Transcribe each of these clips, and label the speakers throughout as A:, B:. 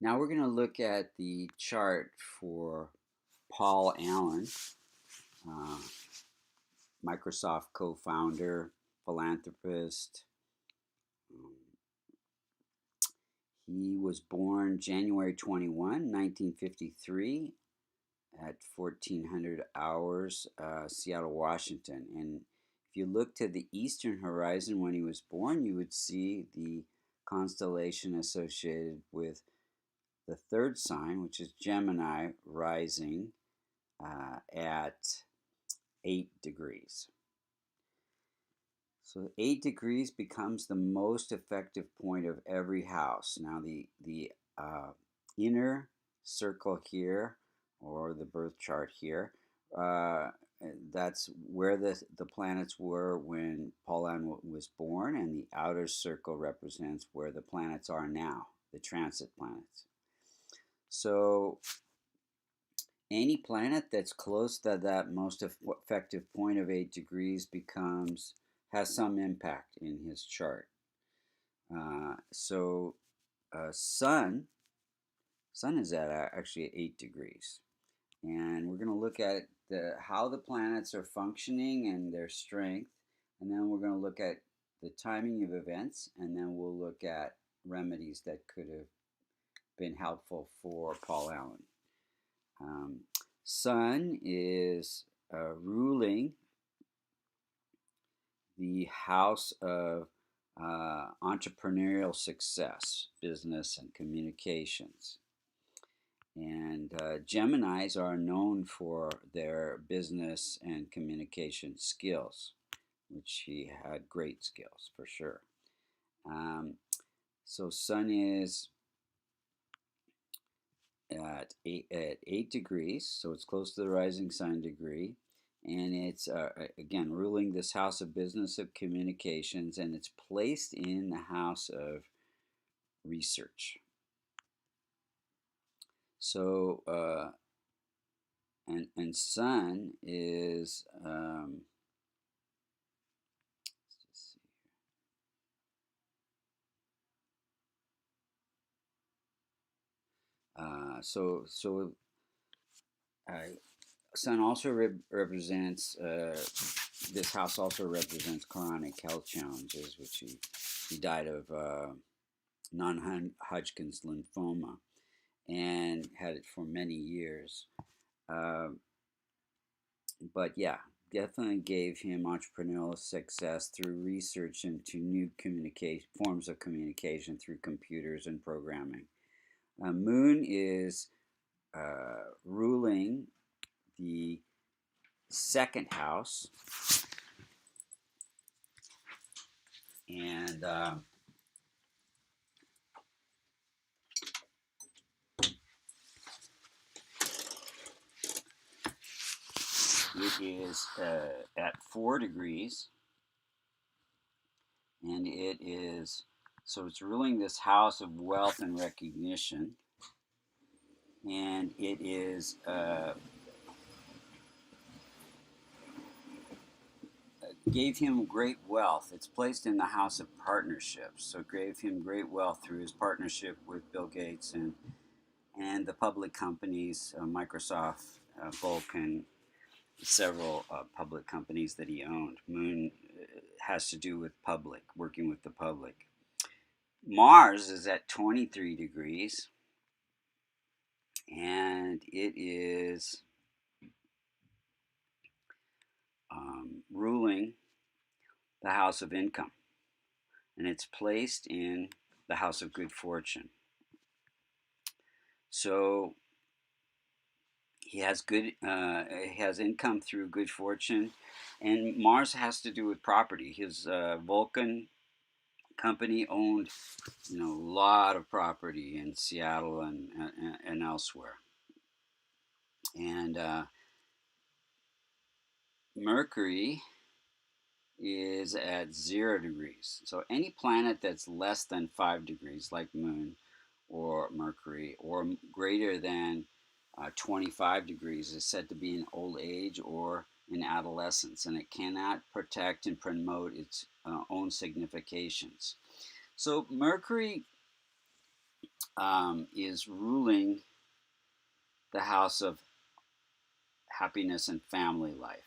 A: Now we're going to look at the chart for Paul Allen, uh, Microsoft co-founder, philanthropist. Um, he was born January 21, 1953 at 1400 hours, Seattle, Washington. And if you look to the eastern horizon when he was born, you would see the constellation associated with the third sign, which is Gemini, rising at 8 degrees. So 8 degrees becomes the most effective point of every house. Now the inner circle here, or the birth chart here, that's where the planets were when Paul Allen was born, and the outer circle represents where the planets are now, the transit planets. So any planet that's close to that most effective point of 8 degrees has some impact in his chart. Sun is at actually 8 degrees, and we're going to look at how the planets are functioning and their strength, and then we're going to look at the timing of events, and then we'll look at remedies that could have been helpful for Paul Allen. Sun is ruling the house of entrepreneurial success, business, and communications. And Geminis are known for their business and communication skills, which he had great skills for sure. So Sun is at 8 degrees, so it's close to the rising sign degree, and it's again ruling this house of business, of communications, and it's placed in the house of research. So and Sun is Sun also represents this house also represents chronic health challenges, which he died of non-Hodgkin's lymphoma and had it for many years. But yeah, definitely gave him entrepreneurial success through research into new forms of communication through computers and programming. Moon is ruling the second house, and it is at 4 degrees, and it's ruling this house of wealth and recognition, and it is gave him great wealth. It's placed in the house of partnerships, so it gave him great wealth through his partnership with Bill Gates and the public companies, Microsoft, Vulcan, several public companies that he owned. Moon has to do with working with the public. Mars is at 23 degrees, and it is ruling the house of income, and it's placed in the house of good fortune. So he has income through good fortune, and Mars has to do with property. His Vulcan company owned, a lot of property in Seattle and elsewhere. And Mercury is at 0 degrees. So any planet that's less than 5 degrees, like Moon or Mercury, or greater than 25 degrees, is said to be in old age or in adolescence, and it cannot protect and promote its own significations. So Mercury is ruling the house of happiness and family life.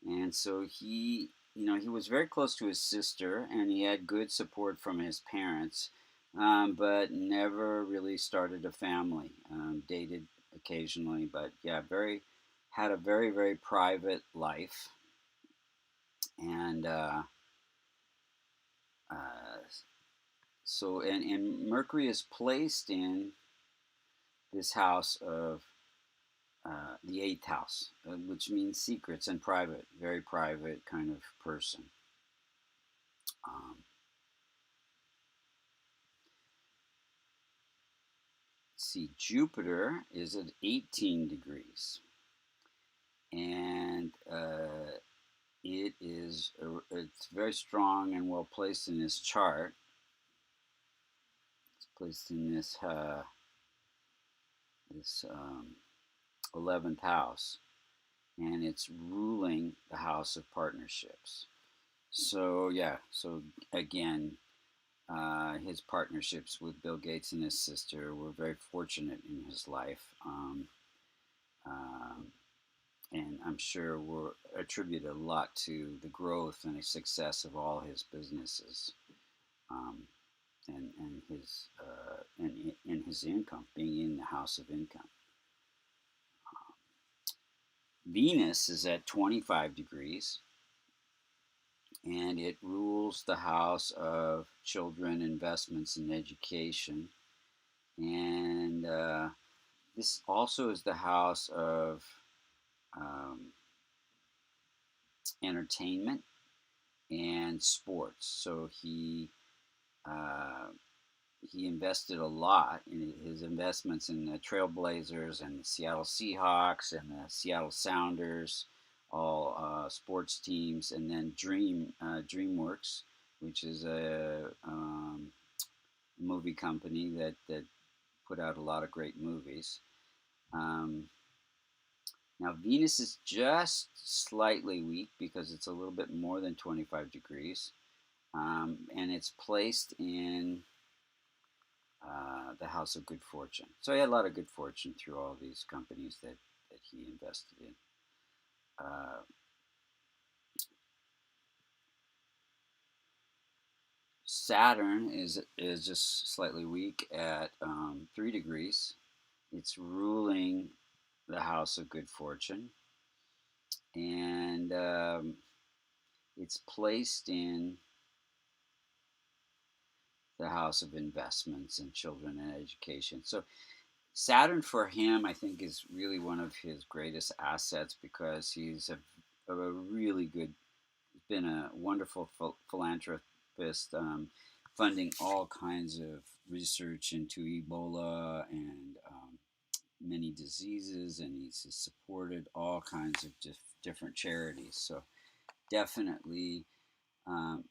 A: And so he was very close to his sister, and he had good support from his parents, but never really started a family. Dated occasionally, but yeah, had a very, very private life. And uh, and Mercury is placed in this house of the eighth house, which means secrets and private, very private kind of person. Um, see, Jupiter is at 18 degrees, and it's very strong and well placed in his chart. It's placed in this 11th house, and it's ruling the house of partnerships. So yeah, so again, his partnerships with Bill Gates and his sister were very fortunate in his life, um, and I'm sure were attributed a lot to the growth and the success of all his businesses, um, and his and his income being in the house of income. Venus is at 25 degrees, and it rules the house of children, investments, and education. And this also is the house of um, entertainment and sports. So he invested a lot in his investments in the Trailblazers and the Seattle Seahawks and the Seattle Sounders, all sports teams, and then DreamWorks, which is a movie company that put out a lot of great movies. Um, Now, Venus is just slightly weak because it's a little bit more than 25 degrees, and it's placed in the house of good fortune. So he had a lot of good fortune through all these companies that he invested in. Uh, Saturn is just slightly weak at 3 degrees. It's ruling the house of good fortune, and it's placed in the house of investments and children and education. So Saturn for him, I think, is really one of his greatest assets because he's a really good, been a wonderful philanthropist, funding all kinds of research into Ebola and many diseases, and he's supported all kinds of different charities. So definitely, um,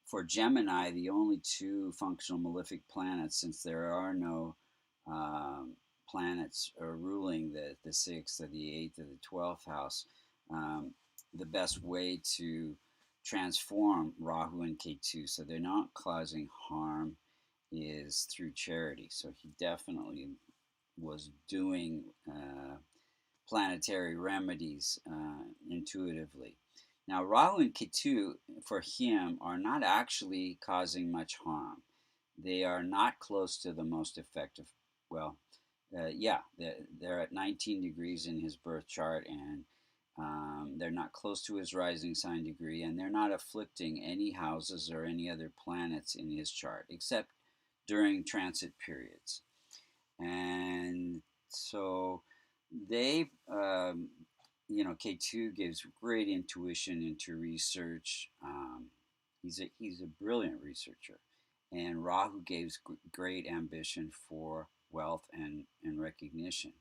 A: for Gemini, the only two functional malefic planets, since there are no planets ruling the sixth or the eighth or the 12th house, um, the best way to transform Rahu and Ketu so they're not causing harm is through charity. So he definitely was doing planetary remedies intuitively. Now, Rahu and Ketu for him are not actually causing much harm. They are not close to the most effective. Well, yeah, they're at 19 degrees in his birth chart, and they're not close to his rising sign degree, and they're not afflicting any houses or any other planets in his chart, except during transit periods. And so they, K2 gives great intuition into research. He's a brilliant researcher, and Rahu gives great ambition for wealth and recognition.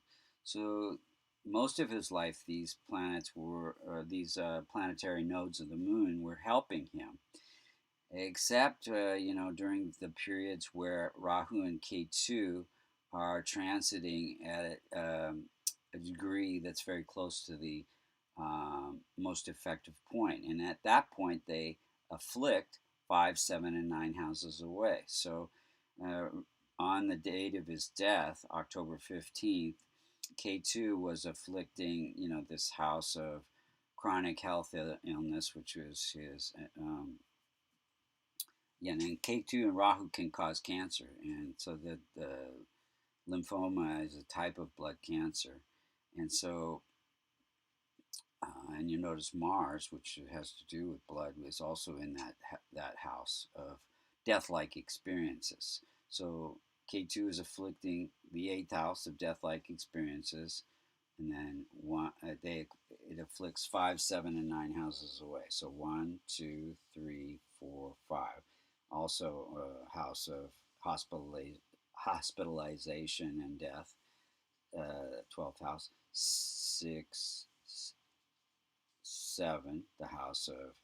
A: So most of his life, these planets were, these planetary nodes of the moon were helping him, except during the periods where Rahu and Ketu are transiting at a degree that's very close to the most effective point, and at that point they afflict 5, 7, and 9 houses away. So uh, on the date of his death, October 15th, K2 was afflicting, this house of chronic health illness, which was his, and K2 and Rahu can cause cancer. And so the lymphoma is a type of blood cancer. And so, and you notice Mars, which has to do with blood, is also in that house of death-like experiences. So K2 is afflicting the eighth house of death-like experiences, and then it afflicts 5, 7, and 9 houses away. So 1, 2, 3, 4, 5. Also a house of hospitalization and death, 12th house. 6, 7, the house of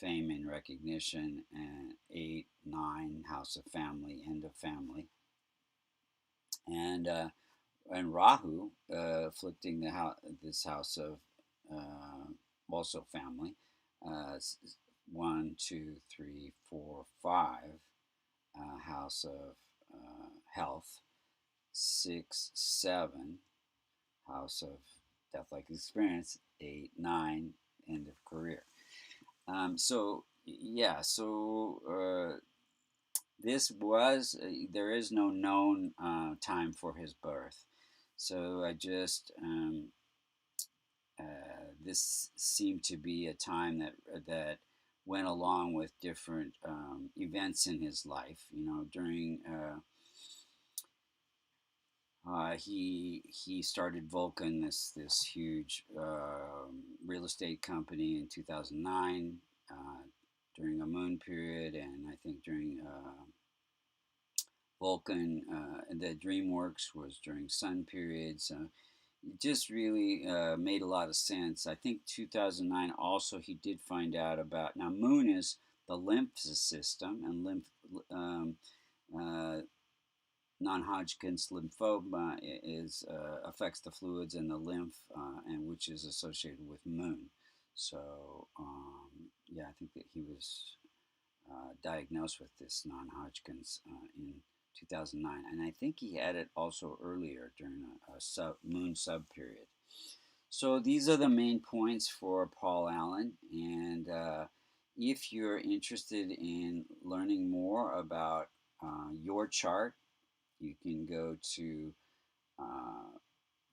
A: fame and recognition, and 8, 9, house of family, end of family. And Rahu afflicting this house of also family, 1, 2, 3, 4, 5, house of health, 6, 7, house of death-like experience, 8, 9, end of career. This was, there is no known time for his birth. So this seemed to be a time that went along with different events in his life. During he started Vulcan, this huge real estate company, in 2009 during a moon period, and I think during Vulcan, the DreamWorks was during sun periods. It just really made a lot of sense. I think 2009 also he did find out about, now moon is the lymph system, and non-Hodgkin's lymphoma affects the fluids in the lymph, and which is associated with moon. So I think that he was diagnosed with this non-Hodgkin's in 2009, and I think he had it also earlier during a moon sub period. So these are the main points for Paul Allen, and if you're interested in learning more about your chart, you can go to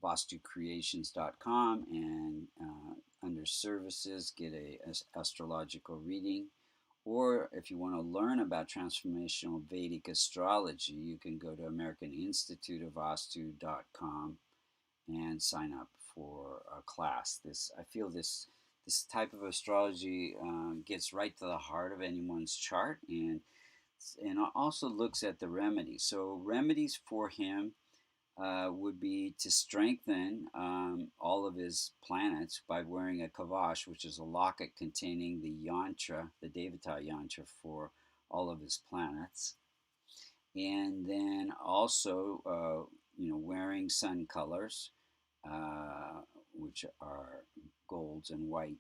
A: vastucreations.com and under services get a astrological reading. Or if you want to learn about transformational Vedic astrology, you can go to American Institute of Vastu.com and sign up for a class. I feel this type of astrology gets right to the heart of anyone's chart, and also looks at the remedies. So remedies for him would be to strengthen all of his planets by wearing a kavash, which is a locket containing the yantra, the Devata yantra for all of his planets. And then also, wearing sun colors, which are golds and white,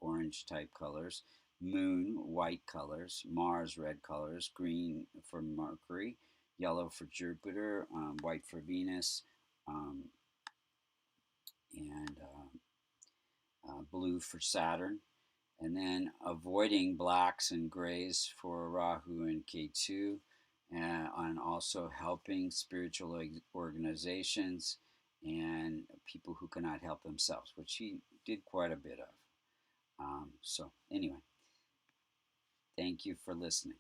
A: orange type colors. Moon, white colors. Mars, red colors. Green for Mercury. Yellow for Jupiter, white for Venus, and blue for Saturn. And then avoiding blacks and grays for Rahu and Ketu, and also helping spiritual organizations and people who cannot help themselves, which he did quite a bit of. So anyway, thank you for listening.